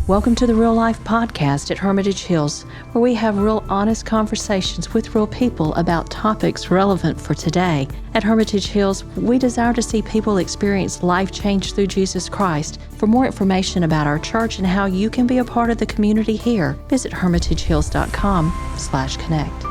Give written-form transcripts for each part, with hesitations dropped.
Welcome to the Real Life Podcast at Hermitage Hills, where we have real honest conversations with real people about topics relevant for today. At Hermitage Hills, we desire to see people experience life change through Jesus Christ. For more information about our church and how you can be a part of the community here, visit hermitagehills.com/connect.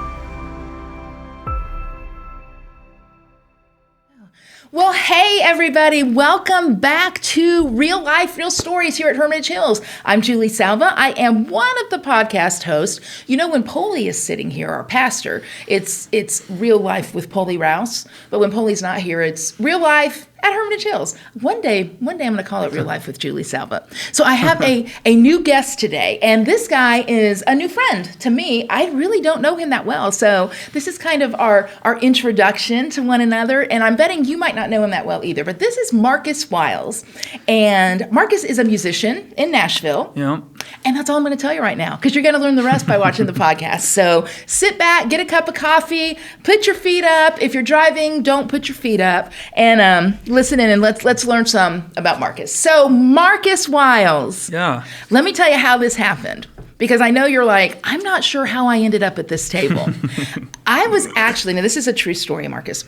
Well, hey, everybody. Welcome back to Real Life, Real Stories here at Hermitage Hills. I'm Julie Salva. I am one of the podcast hosts. You know, when Polly is sitting here, our pastor, it's Real Life with Polly Rouse. But when Polly's not here, it's Real Life at Hermitage Hills. One day I'm going to call it Real Life with Julie Salva. So I have a new guest today, and this guy is a new friend to me. I really don't know him that well, so this is kind of our introduction to one another, and I'm betting you might not know him that well either, but this is Marcus Wiles, and Marcus is a musician in Nashville. Yeah. And that's all I'm going to tell you right now, because you're going to learn the rest by watching the podcast. So sit back, get a cup of coffee, put your feet up. If you're driving, don't put your feet up, and listen in and let's learn some about Marcus. So Marcus Wiles. Yeah. Let me tell you how this happened, because I know you're like, I'm not sure how I ended up at this table. I was actually, now this is a true story, Marcus.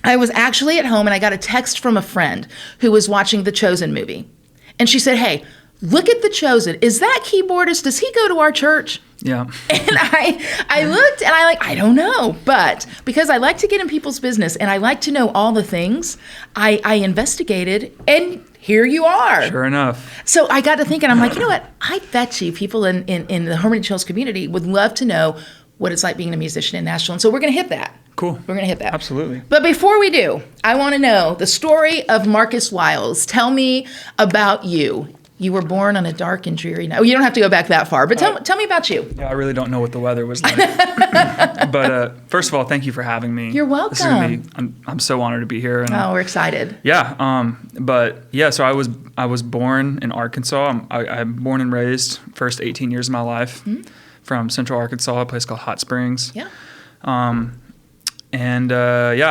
I was actually at home and I got a text from a friend who was watching the Chosen movie. And she said, hey, look at the Chosen. Is that keyboardist? Does he go to our church? Yeah. And I looked and I don't know. But because I like to get in people's business and I like to know all the things, I investigated, and here you are. Sure enough. So I got to thinking, I'm like, you know what? I bet you people in the Hermitage Hills community would love to know what it's like being a musician in Nashville. And so we're going to hit that. Cool. We're going to hit that. Absolutely. But before we do, I want to know the story of Marcus Wiles. Tell me about you. You were born on a dark and dreary night. Well, you don't have to go back that far, but tell me about you. Yeah, I really don't know what the weather was like. But first of all, thank you for having me. You're welcome. This is gonna be, I'm so honored to be here. And, we're excited. Yeah. So I was born in Arkansas. I'm born and raised first 18 years of my life from Central Arkansas, a place called Hot Springs. Yeah. I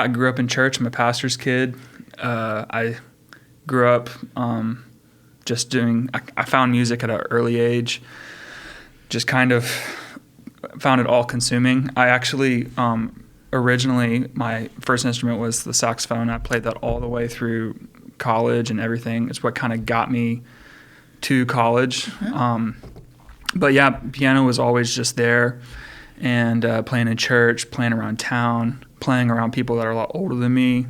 grew up in church. I'm a pastor's kid. I grew up I found music at an early age, just kind of found it all consuming. I actually, originally, my first instrument was the saxophone. I played that all the way through college and everything. It's what kind of got me to college. But yeah, piano was always just there, and playing in church, playing around town, playing around people that are a lot older than me.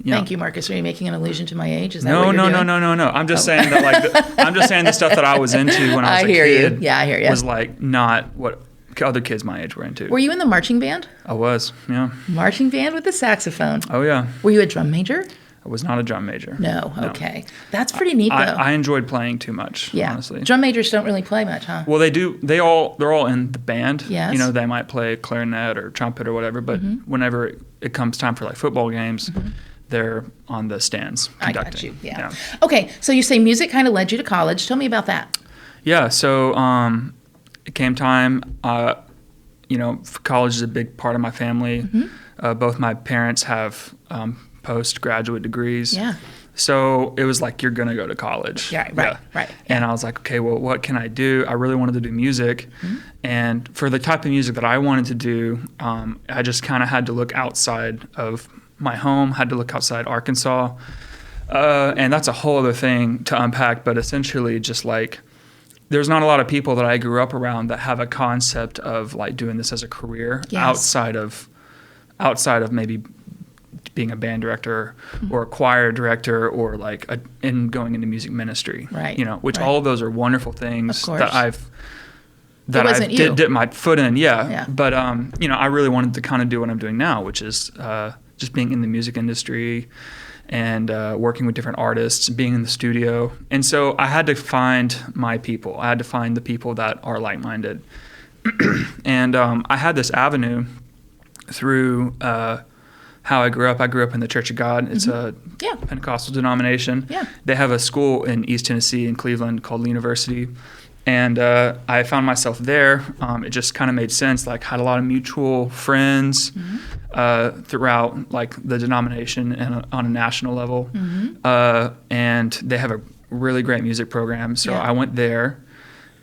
Thank you, Marcus. Are you making an allusion to my age? Is that No. what you're doing? No. I'm just saying that, I'm just saying the stuff that I was into when I was a kid. Yeah, I hear you. Was like not what other kids my age were into. Were you in the marching band? I was, yeah. Marching band with the saxophone. Oh, yeah. Were you a drum major? I was not a drum major. No. Okay. That's pretty neat, though. I enjoyed playing too much, honestly. Drum majors don't really play much, huh? Well, they do. They're all in the band. Yes. You know, they might play clarinet or trumpet or whatever, but whenever it comes time for like football games, they're on the stands conducting. I got you, yeah. Okay, so you say music kind of led you to college. Tell me about that. Yeah, so it came time, college is a big part of my family. Both my parents have postgraduate degrees. Yeah. So it was like, you're going to go to college. Yeah, right. And I was like, okay, well, what can I do? I really wanted to do music. And for the type of music that I wanted to do, I just kind of had to look outside of my home, had to look outside Arkansas. And that's a whole other thing to unpack, but essentially just like, there's not a lot of people that I grew up around that have a concept of like doing this as a career outside of maybe being a band director or a choir director or like going into music ministry, right? Which all of those are wonderful things that I've dipped my foot in. Yeah. But, I really wanted to kind of do what I'm doing now, which is just being in the music industry and working with different artists, being in the studio. And so I had to find my people. I had to find the people that are like-minded. And I had this avenue through how I grew up. I grew up in the Church of God. It's a Pentecostal denomination. Yeah. They have a school in East Tennessee in Cleveland called the University. And I found myself there. It just kind of made sense. Like, had a lot of mutual friends throughout like the denomination and on a national level. And they have a really great music program. So I went there.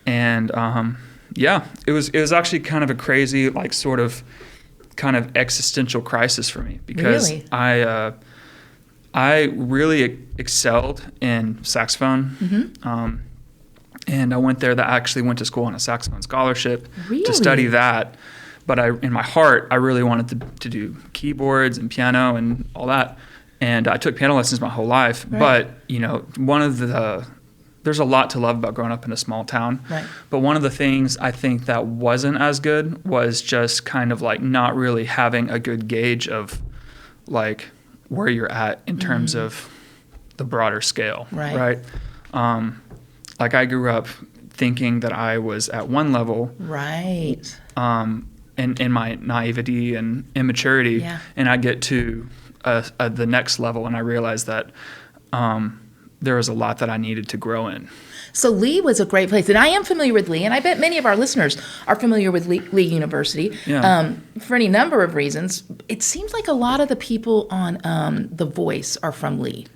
And yeah, it was actually kind of a crazy, like, sort of kind of existential crisis for me, because Really? I really excelled in saxophone. And I went there. That actually went to school on a saxophone scholarship to study that. But in my heart, I really wanted to do keyboards and piano and all that. And I took piano lessons my whole life. Right. But, you know, there's a lot to love about growing up in a small town. Right. But one of the things I think that wasn't as good was just kind of like not really having a good gauge of like where you're at in terms of the broader scale. Right. Like I grew up thinking that I was at one level. Right. In my naivety and immaturity. Yeah. And I get to the next level and I realized that there was a lot that I needed to grow in. So Lee was a great place. And I am familiar with Lee, and I bet many of our listeners are familiar with Lee University for any number of reasons. It seems like a lot of the people on The Voice are from Lee.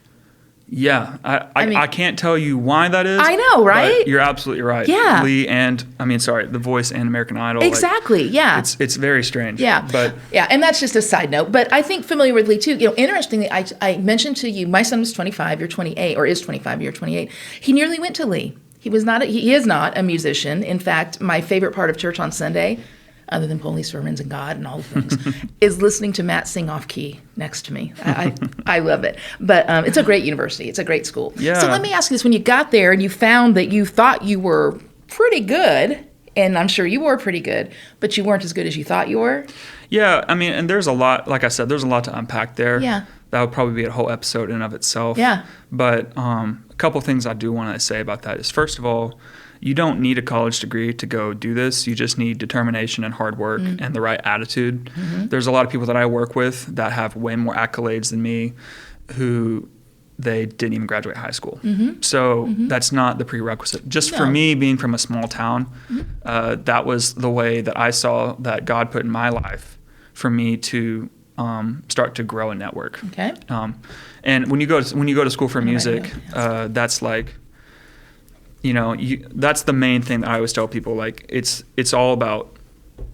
Yeah, I can't tell you why that is. I know, right? But you're absolutely right. Yeah. Lee and, The Voice and American Idol. Exactly, yeah. It's very strange. Yeah. But yeah, and that's just a side note. But I think familiar with Lee too. You know, interestingly, I mentioned to you, my son was 25, you're 28, or is 25, you're 28. He nearly went to Lee. He is not a musician. In fact, my favorite part of church on Sunday, other than police sermons and God and all the things, is listening to Matt sing off key next to me. I love it. But it's a great university. It's a great school. Yeah. So let me ask you this. When you got there and you found that you thought you were pretty good, and I'm sure you were pretty good, but you weren't as good as you thought you were? yeah, and there's a lot, like I said, there's a lot to unpack there. Yeah. That would probably be a whole episode in and of itself. Yeah. But a couple things I do want to say about that is, first of all, you don't need a college degree to go do this. You just need determination and hard work and the right attitude. There's a lot of people that I work with that have way more accolades than me who they didn't even graduate high school. So that's not the prerequisite. Just for me, being from a small town, that was the way that I saw that God put in my life for me to start to grow a network. Okay. And when you go to school for music, that's like, that's the main thing that I always tell people. Like it's all about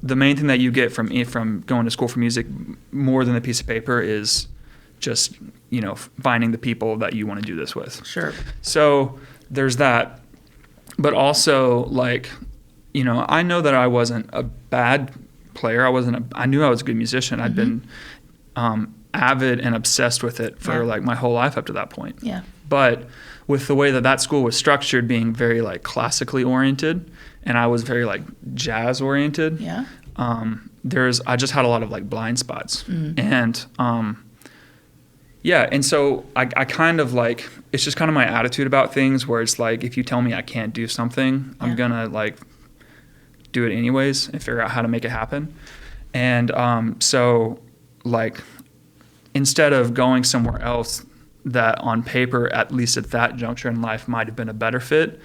the main thing that you get from going to school for music, more than a piece of paper, is just finding the people that you want to do this with. Sure. So there's that, but also I know that I wasn't a bad player. I knew I was a good musician. I'd been avid and obsessed with it for my whole life up to that point. Yeah. But with the way that school was structured, being very classically oriented, and I was very jazz oriented. Yeah. I just had a lot of blind spots, and and so I kind of it's just kind of my attitude about things, where it's if you tell me I can't do something, I'm gonna do it anyways and figure out how to make it happen. And so instead of going somewhere else that on paper, at least at that juncture in life, might have been a better fit,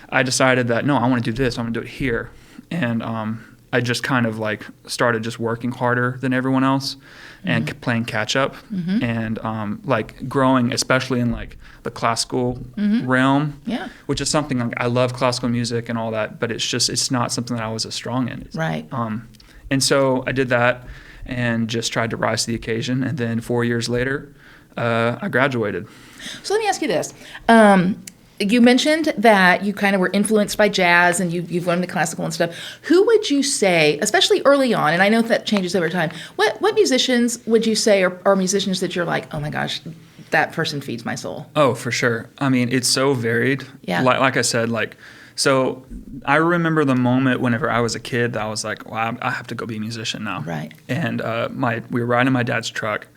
I decided that no, I want to do this. I want to do it here. And I just kind of started just working harder than everyone else and playing catch up and growing, especially in the classical realm, which is something I love classical music and all that, but it's not something that I was as strong in. Right. And so I did that and just tried to rise to the occasion. And then 4 years later, I graduated. So let me ask you this. You mentioned that you kind of were influenced by jazz and you've learned the classical and stuff. Who would you say, especially early on, and I know that changes over time, what musicians would you say are musicians that you're oh my gosh, that person feeds my soul? Oh, for sure. It's so varied. Yeah. Like I said, so I remember the moment whenever I was a kid that I was well, I have to go be a musician now. Right. And we were riding my dad's truck,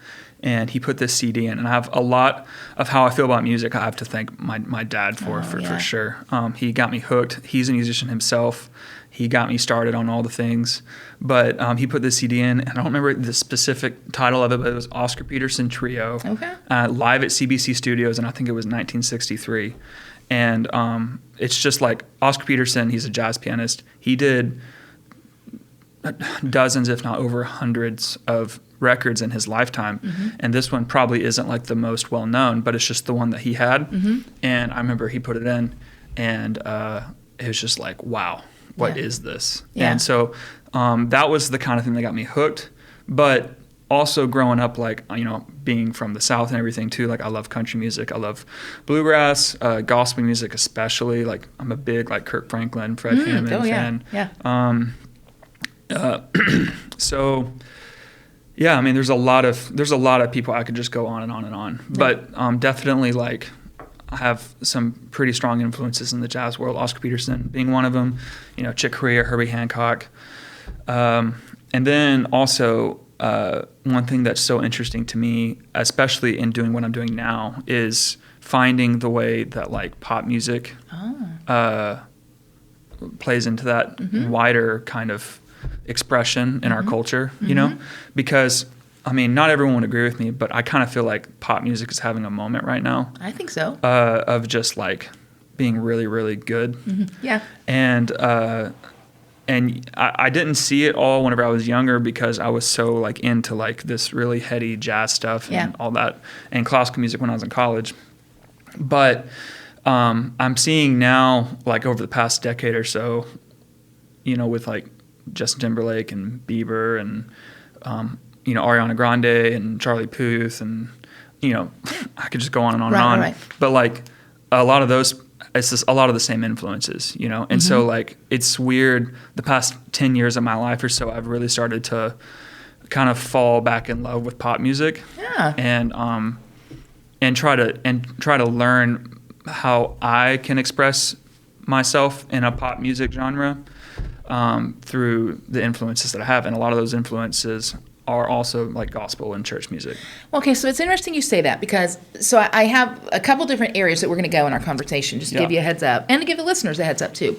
and he put this CD in, and I have a lot of how I feel about music I have to thank my dad for sure. He got me hooked. He's a musician himself. He got me started on all the things. But he put this CD in, and I don't remember the specific title of it, but it was Oscar Peterson Trio. Okay. Live at CBC Studios, and I think it was 1963. And it's just Oscar Peterson, he's a jazz pianist. He did dozens, if not over hundreds of records in his lifetime. And this one probably isn't the most well known, but it's just the one that he had. And I remember he put it in, and it was just like, wow, what is this? Yeah. And so that was the kind of thing that got me hooked. But also growing up, like, you know, being from the South and everything too, like I love country music. I love bluegrass, gospel music especially. Like I'm a big like Kirk Franklin, Fred Hammond fan. Yeah. So yeah, I mean, there's a lot of people I could just go on and on and on. Yeah. But definitely like I have some pretty strong influences in the jazz world, Oscar Peterson being one of them, you know, Chick Corea, Herbie Hancock. And then also one thing that's so interesting to me, especially in doing what I'm doing now, is finding the way that like pop music plays into that wider kind of expression in our culture, you know, because I mean, not everyone would agree with me, but I kind of feel like pop music is having a moment right now. I think so. Of just like being really, really good. Yeah. And I didn't see it all whenever I was younger because I was so like into like this really heady jazz stuff and all that, and classical music when I was in college. But I'm seeing now, like over the past decade or so, you know, with like Justin Timberlake and Bieber and you know, Ariana Grande and Charlie Puth, and you know, I could just go on and on and on. Right. But like a lot of those, it's just a lot of the same influences, you know. And so like it's weird. The past 10 years of my life or so, I've really started to kind of fall back in love with pop music. Yeah. And try to learn how I can express myself in a pop music genre through the influences that I have, and a lot of those influences are also like gospel and church music. Okay, so it's interesting you say that because I have a couple different areas that we're going to go in our conversation, just to give you a heads up and to give the listeners a heads up too.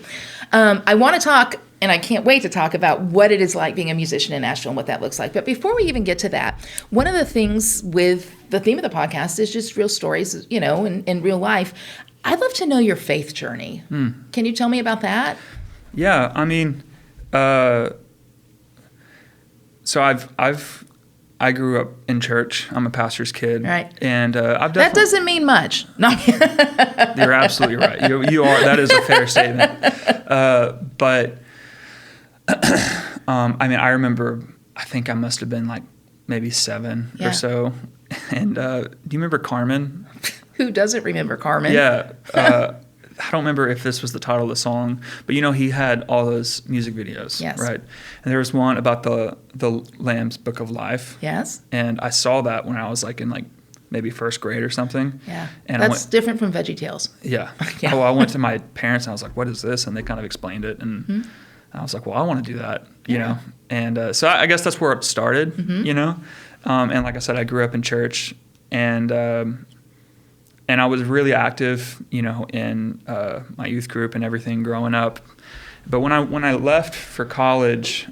I want to talk, and I can't wait to talk about what it is like being a musician in Nashville and what that looks like. But before we even get to that, one of the things with the theme of the podcast is just real stories, you know, in real life. I'd love to know your faith journey. Can you tell me about that? Yeah, I mean, so I grew up in church. I'm a pastor's kid, right? And I've that doesn't mean much. No, you're absolutely right. You are. That is a fair statement. But I mean, I remember. I think I must have been like maybe 7 or so. And do you remember Carmen? Who doesn't remember Carmen? Yeah. I don't remember if this was the title of the song, but you know, he had all those music videos, right? And there was one about the Lamb's Book of Life. Yes. And I saw that when I was like in like maybe first grade or something. Yeah. And that's different from Veggie Yeah. Well, I went to my parents and I was like, what is this? And they kind of explained it. And I was like, well, I want to do that, you know? And so I guess that's where it started, you know? And like I said, I grew up in church, and I was really active, you know, in my youth group and everything growing up. But when I left for college,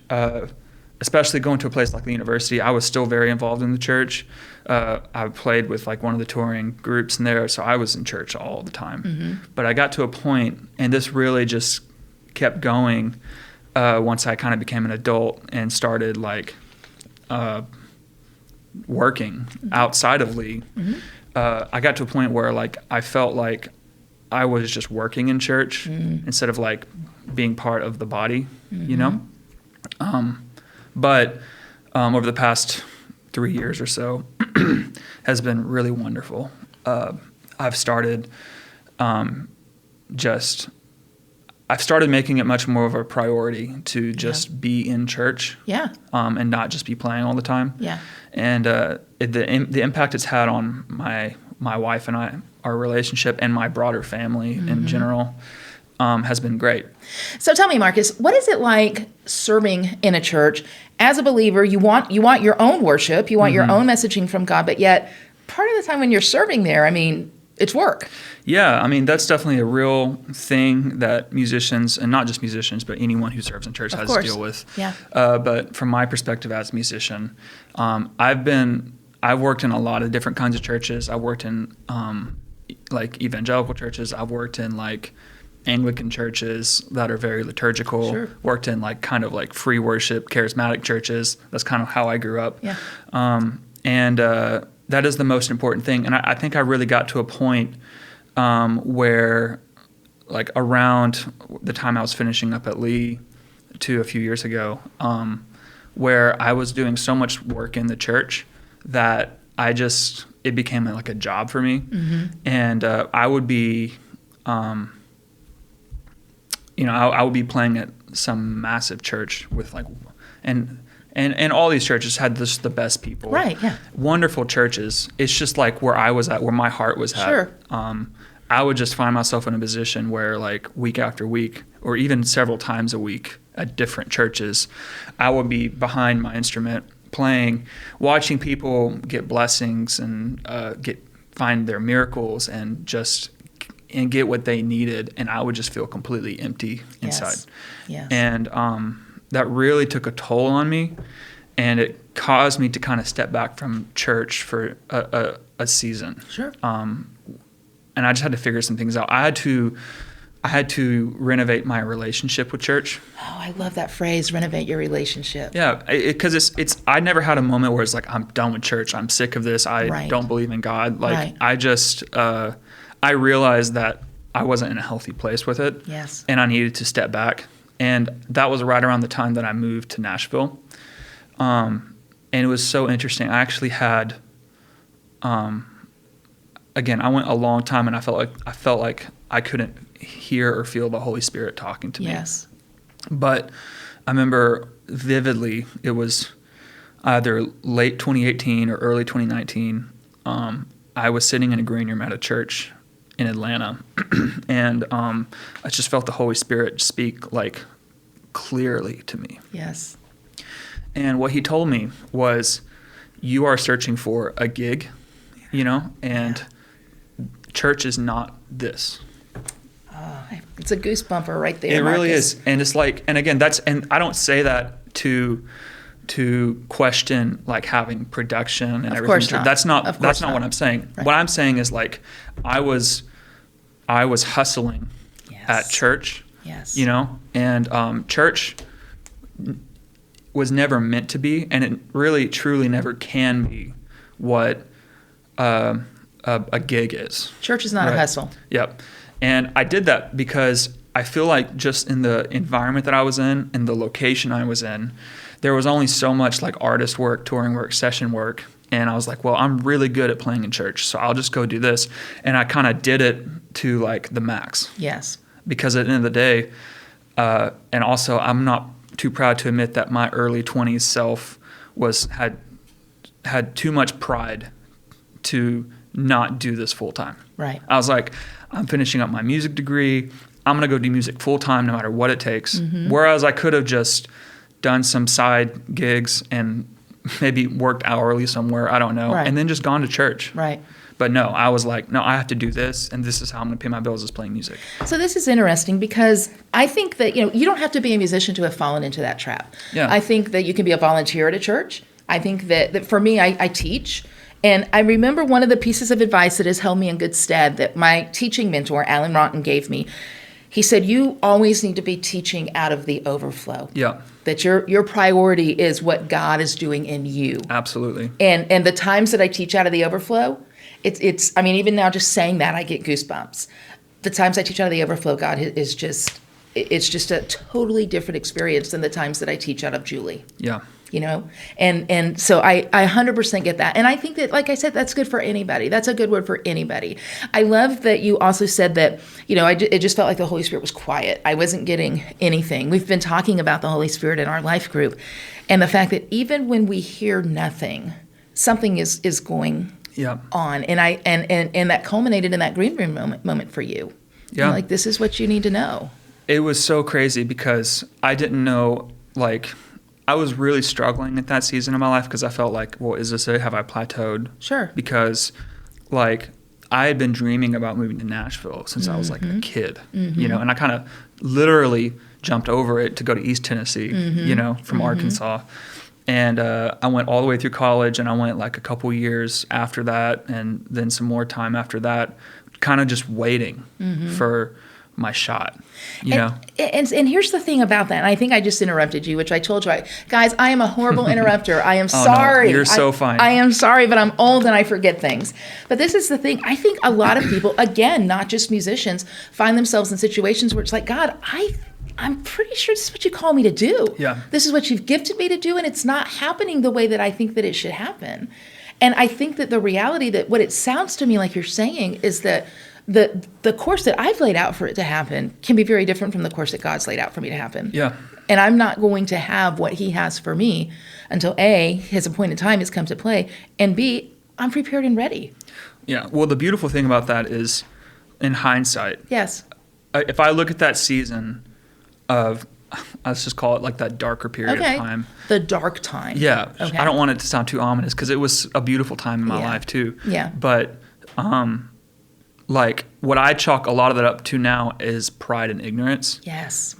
especially going to a place like the university, I was still very involved in the church. I played with like one of the touring groups in there, so I was in church all the time. But I got to a point, and this really just kept going once I kind of became an adult and started like working outside of Lee. I got to a point where like I felt like I was just working in church instead of like being part of the body, you know? But over the past 3 years or so has been really wonderful. I've started making it much more of a priority to just be in church, and not just be playing all the time. And the impact it's had on my wife and I, our relationship, and my broader family in general, has been great. So tell me, Marcus, what is it like serving in a church as a believer? You want your own worship, you want your own messaging from God, but yet part of the time when you're serving there, I mean, it's work. Yeah, I mean, that's definitely a real thing that musicians, and not just musicians, but anyone who serves in church has to deal with. But from my perspective as a musician, I've worked in a lot of different kinds of churches. I've worked in like evangelical churches. I've worked in like Anglican churches that are very liturgical. Worked in like kind of like free worship, charismatic churches. That's kind of how I grew up. And that is the most important thing. And I think I really got to a point where like around the time I was finishing up at Lee to a few years ago, where I was doing so much work in the church that it became like a job for me. And I would be, I would be playing at some massive church with like, and all these churches had just the best people. Right, yeah. Wonderful churches. It's just like where I was at, where my heart was at. Sure. I would just find myself in a position where like week after week, or even several times a week at different churches, I would be behind my instrument playing, watching people get blessings and find their miracles and get what they needed, and I would just feel completely empty inside. Yes. And that really took a toll on me, and it caused me to kind of step back from church for a season. Sure. And I just had to figure some things out. I had to renovate my relationship with church. Oh, I love that phrase, renovate your relationship. Yeah, because I never had a moment where it's like, I'm done with church. I'm sick of this. I don't believe in God. Like, I just, I realized that I wasn't in a healthy place with it. Yes. And I needed to step back. And that was right around the time that I moved to Nashville. And it was so interesting. I actually had, again, I went a long time, and I felt like I couldn't hear or feel the Holy Spirit talking to me. Yes. But I remember vividly, it was either late 2018 or early 2019. I was sitting in a green room at a church in Atlanta, and I just felt the Holy Spirit speak like clearly to me. Yes. And what he told me was, you are searching for a gig, and church is not this. It's a goosebumper right there. It really Marcus. is. And it's like, and again, and I don't say that to question like having production and everything. Of course not. That's not what I'm saying. Right. What I'm saying is like, I was hustling at church. Yes. And church was never meant to be, and it really truly never can be what a gig is. Church is not a hustle. Yep. And I did that because I feel like just in the environment that I was in and the location I was in, there was only so much like artist work, touring work, session work. And I was like, well, I'm really good at playing in church, so I'll just go do this. And I kind of did it to like the max. Yes. Because at the end of the day, and also I'm not too proud to admit that my early 20s self had too much pride to not do this full time. Right. I was like, I'm finishing up my music degree. I'm going to go do music full time no matter what it takes. Mm-hmm. Whereas I could have just done some side gigs and maybe worked hourly somewhere, I don't know, and then just gone to church. Right. But no, I was like, no, I have to do this, and this is how I'm going to pay my bills, is playing music. So this is interesting because I think that, you don't have to be a musician to have fallen into that trap. Yeah. I think that you can be a volunteer at a church. I think that for me, I teach. And I remember one of the pieces of advice that has held me in good stead that my teaching mentor, Alan Ronton, gave me. He said, you always need to be teaching out of the overflow. Yeah. That your priority is what God is doing in you. Absolutely. And the times that I teach out of the overflow, it's I mean, even now just saying that, I get goosebumps. The times I teach out of the overflow, God is just, it's just a totally different experience than the times that I teach out of Julie. Yeah. And so I 100% get that. And I think that, like I said, that's good for anybody. That's a good word for anybody. I love that you also said that, it just felt like the Holy Spirit was quiet. I wasn't getting anything. We've been talking about the Holy Spirit in our life group, and the fact that even when we hear nothing, something is going on. And that culminated in that green room moment for you. Yeah. Like, this is what you need to know. It was so crazy because I didn't know, like, I was really struggling at that season of my life because I felt like, well, is this it? Have I plateaued? Sure. Because, like, I had been dreaming about moving to Nashville since I was, like, a kid, and I kind of literally jumped over it to go to East Tennessee, from Arkansas. And I went all the way through college, and I went, like, a couple years after that, and then some more time after that, kind of just waiting for my shot, you know? And here's the thing about that. And I think I just interrupted you, which I told you, guys, I am a horrible interrupter. I am sorry. No, you're so fine. I am sorry, but I'm old and I forget things. But this is the thing. I think a lot of people, again, not just musicians, find themselves in situations where it's like, God, I'm pretty sure this is what you call me to do. Yeah. This is what you've gifted me to do, and it's not happening the way that I think that it should happen. And I think that the reality that what it sounds to me like you're saying is that the course that I've laid out for it to happen can be very different from the course that God's laid out for me to happen. Yeah. And I'm not going to have what he has for me until A, his appointed time has come to play, and B, I'm prepared and ready. Yeah. Well, the beautiful thing about that is, in hindsight, Yes. If I look at that season of, let's just call it like that darker period of time. The dark time. Yeah. Okay. I don't want it to sound too ominous because it was a beautiful time in my life too. Yeah. But like what I chalk a lot of that up to now is pride and ignorance. Yes.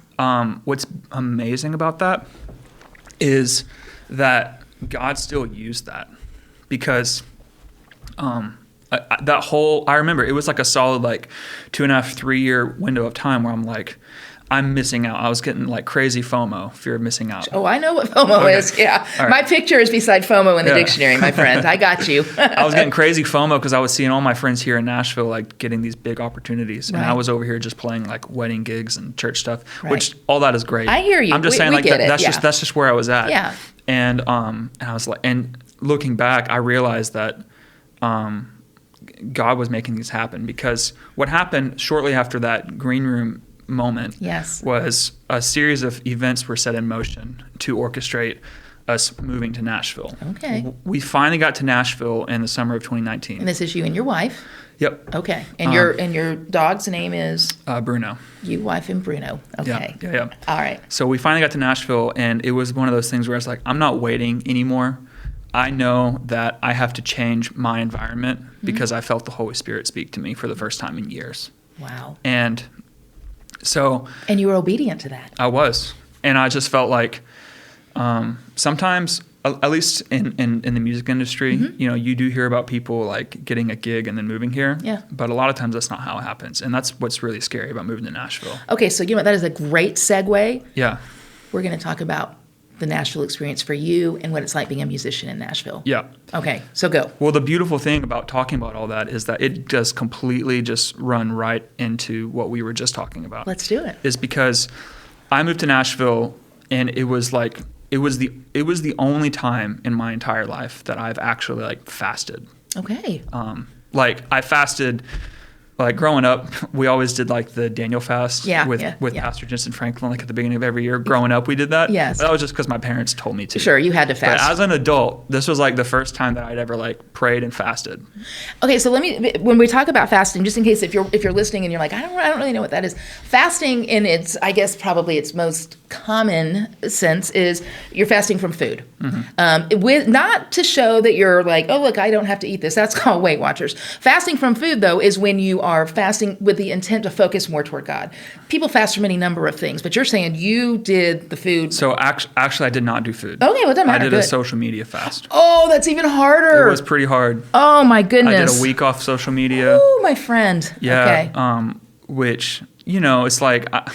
What's amazing about that is that God still used that because that whole, I remember it was like a solid like 2.5, 3 year window of time where I'm like, I'm missing out. I was getting like crazy FOMO, fear of missing out. Oh, I know what FOMO is. Yeah. Right. My picture is beside FOMO in the dictionary, my friend. I got you. I was getting crazy FOMO because I was seeing all my friends here in Nashville like getting these big opportunities. And I was over here just playing like wedding gigs and church stuff, which all that is great. I hear you. I'm just saying like that's just where I was at. Yeah. And I was like, and looking back, I realized that God was making these happen because what happened shortly after that green room moment was a series of events were set in motion to orchestrate us moving to Nashville. Okay. We finally got to Nashville in the summer of 2019. And this is you and your wife? Yep. Okay. And your dog's name is? Bruno. You, wife, and Bruno. Okay. Yeah. All right. So we finally got to Nashville, and it was one of those things where I was like, I'm not waiting anymore. I know that I have to change my environment because I felt the Holy Spirit speak to me for the first time in years. Wow. And so... And you were obedient to that. I was. And I just felt like sometimes, at least in the music industry, you know, you do hear about people like getting a gig and then moving here. Yeah. But a lot of times that's not how it happens. And that's what's really scary about moving to Nashville. Okay, so you know what? That is a great segue. Yeah. We're going to talk about the Nashville experience for you and what it's like being a musician in Nashville. Yeah. Okay, so go. Well, the beautiful thing about talking about all that is that it does completely just run right into what we were just talking about. Let's do it. Is because I moved to Nashville and it was like it was the only time in my entire life that I've actually like fasted. Okay. Like I fasted. Like growing up, we always did like the Daniel fast with Pastor Jensen Franklin, like at the beginning of every year. Growing up, we did that. Yes. But that was just because my parents told me to. Sure, you had to fast. But as an adult, this was like the first time that I'd ever like prayed and fasted. Okay, so when we talk about fasting, just in case if you're listening and you're like, I don't really know what that is. Fasting in its, I guess probably its most common sense is you're fasting from food. With not to show that you're like, oh look, I don't have to eat this. That's called Weight Watchers. Fasting from food though is when you are fasting with the intent to focus more toward God. People fast from any number of things, but you're saying you did the food. So actually, I did not do food. Okay, well, it doesn't matter. I did a social media fast. Oh, that's even harder. It was pretty hard. Oh my goodness. I did a week off social media. Oh, my friend. Yeah. Okay. Which, you know, it's like, I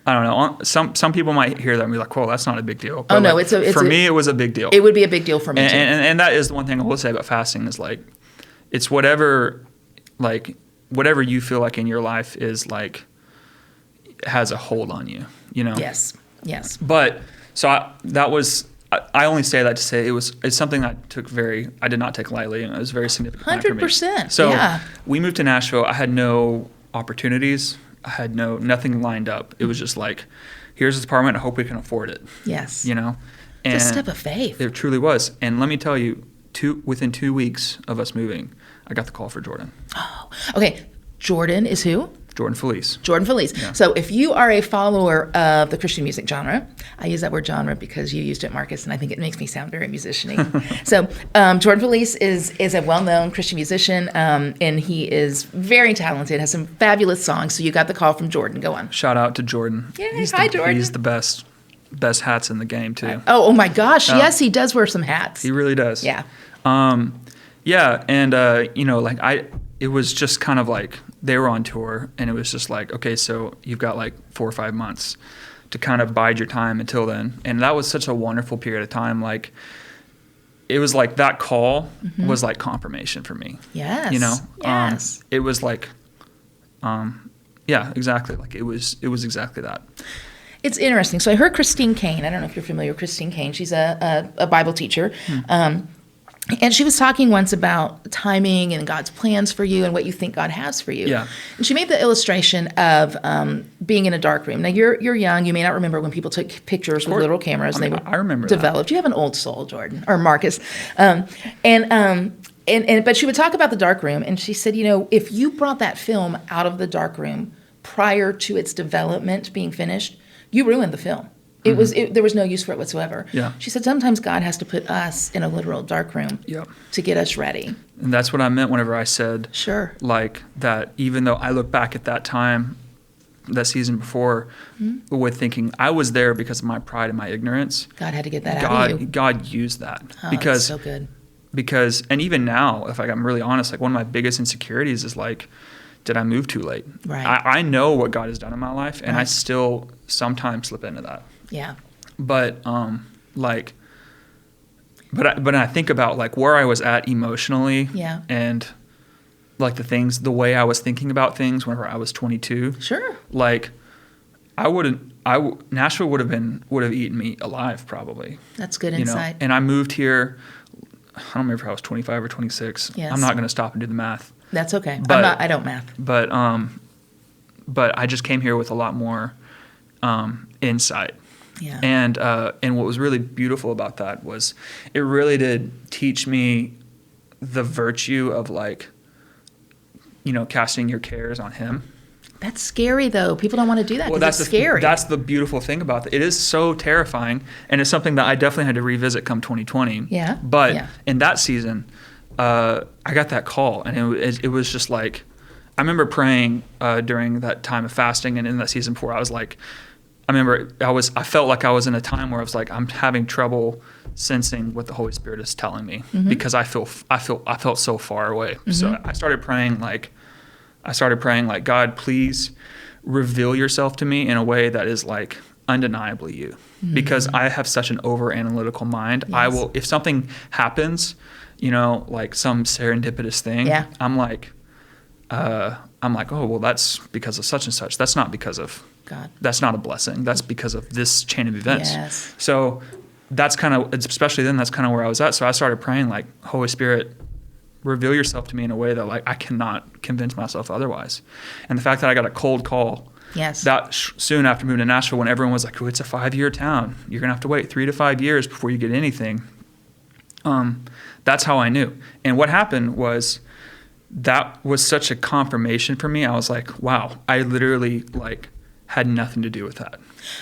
don't know. Some people might hear that and be like, "Whoa, that's not a big deal." But no, like, for me, it was a big deal. It would be a big deal for me too. And that is the one thing I will say about fasting is like, it's whatever you feel like in your life is like has a hold on you, you know. Yes. But so I only say that to say it's something I did not take lightly, and it was very significant. 100%. So yeah. We moved to Nashville. I had no opportunities. I had nothing lined up. It was just like, here's this apartment. I hope we can afford it. Yes. You know, and it's a step of faith. It truly was. And let me tell you, within 2 weeks of us moving, I got the call for Jordan. Oh, okay. Jordan is who? Jordan Felice. Jordan Felice. Yeah. So if you are a follower of the Christian music genre, I use that word genre because you used it, Marcus, and I think it makes me sound very musician-y. So Jordan Felice is a well-known Christian musician, and he is very talented, has some fabulous songs. So you got the call from Jordan. Go on. Shout out to Jordan. Yeah, hi, Jordan. He's the best hats in the game, too. Oh my gosh. Yes, he does wear some hats. He really does. Yeah. Yeah, and, you know, like it was just kind of like they were on tour, and it was just like, okay, so you've got like 4 or 5 months to kind of bide your time until then. And that was such a wonderful period of time. Like, it was like that call was like confirmation for me. Yes. You know? Yes. It was like, yeah, exactly. Like it was exactly that. It's interesting. So I heard Christine Kane. I don't know if you're familiar with Christine Kane. She's a Bible teacher. And she was talking once about timing and God's plans for you and what you think God has for you. Yeah. And she made the illustration of being in a dark room. Now, you're young. You may not remember when people took pictures with little cameras. I mean, and they were I remember developed. that. You have an old soul, Jordan, or Marcus. But she would talk about the dark room, and she said, if you brought that film out of the dark room prior to its development being finished, you ruined the film. There was no use for it whatsoever. Yeah. She said sometimes God has to put us in a literal dark room to get us ready. And that's what I meant whenever I said, sure, like that. Even though I look back at that time, that season before, with thinking I was there because of my pride and my ignorance. God had to get that out of you. God used that because that's so good. Because, and even now, if I'm really honest, like one of my biggest insecurities is like, did I move too late? Right. I know what God has done in my life, and I still sometimes slip into that. Yeah. But but I think about like where I was at emotionally, and like the way I was thinking about things whenever I was 22. Sure. Like Nashville would have eaten me alive probably. That's good insight. And I moved here. I don't remember if I was 25 or 26. Yes. I'm not going to stop and do the math. That's okay. But, I don't math. But I just came here with a lot more insight. Yeah. And what was really beautiful about that was it really did teach me the virtue of like, casting your cares on Him. That's scary though. People don't want to do that because it's scary. That's the beautiful thing about it. It is so terrifying, and it's something that I definitely had to revisit come 2020. Yeah. But in that season, I got that call, and it was just like, I remember praying during that time of fasting, and in that season before, I was like, I felt like I was in a time where I was like, I'm having trouble sensing what the Holy Spirit is telling me because I felt so far away. So I started praying like, God, please reveal yourself to me in a way that is like undeniably you, because I have such an over analytical mind. Yes. I will, if something happens, like some serendipitous thing, I'm like, oh, well, that's because of such and such. That's not because of God. That's not a blessing. That's because of this chain of events. Yes. So that's kind of, especially then, that's kind of where I was at. So I started praying like, Holy Spirit, reveal yourself to me in a way that like I cannot convince myself otherwise. And the fact that I got a cold call that soon after moving to Nashville, when everyone was like, oh, it's a 5-year town. You're going to have to wait 3 to 5 years before you get anything. That's how I knew. And what happened was that was such a confirmation for me. I was like, wow, I literally like had nothing to do with that.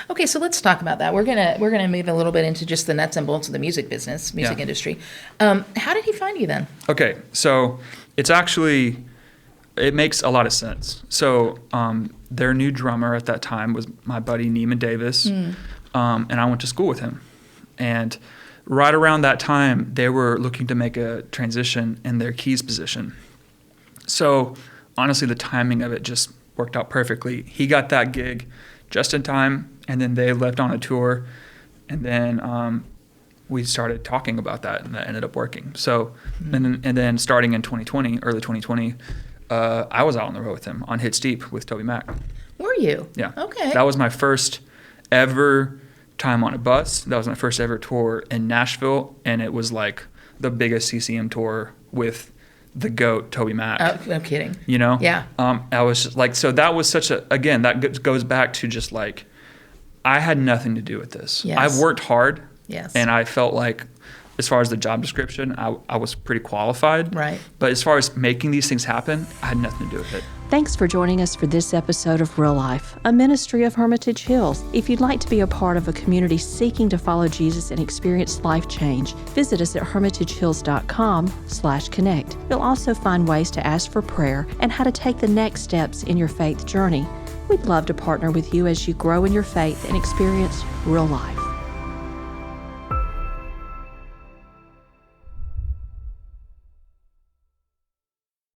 Okay, so let's talk about that. We're gonna move a little bit into just the nuts and bolts of the music business, music industry. How did he find you then? Okay, so it makes a lot of sense. So their new drummer at that time was my buddy Neiman Davis, and I went to school with him. And right around that time, they were looking to make a transition in their keys position. So honestly, the timing of it just worked out perfectly. He got that gig just in time, and then they left on a tour, and then we started talking about that, and that ended up working. So, and then starting in 2020, early 2020, I was out on the road with him on Hits Deep with Toby Mac. Were you? Yeah. Okay. That was my first ever time on a bus. That was my first ever tour in Nashville, and it was like the biggest CCM tour with the GOAT, Toby Mac. Oh, I'm kidding. Yeah. I was just like, so that was again, that goes back to just like, I had nothing to do with this. Yes. I've worked hard. Yes. And I felt like, as far as the job description, I was pretty qualified. Right. But as far as making these things happen, I had nothing to do with it. Thanks for joining us for this episode of Real Life, a ministry of Hermitage Hills. If you'd like to be a part of a community seeking to follow Jesus and experience life change, visit us at hermitagehills.com/connect. You'll also find ways to ask for prayer and how to take the next steps in your faith journey. We'd love to partner with you as you grow in your faith and experience real life.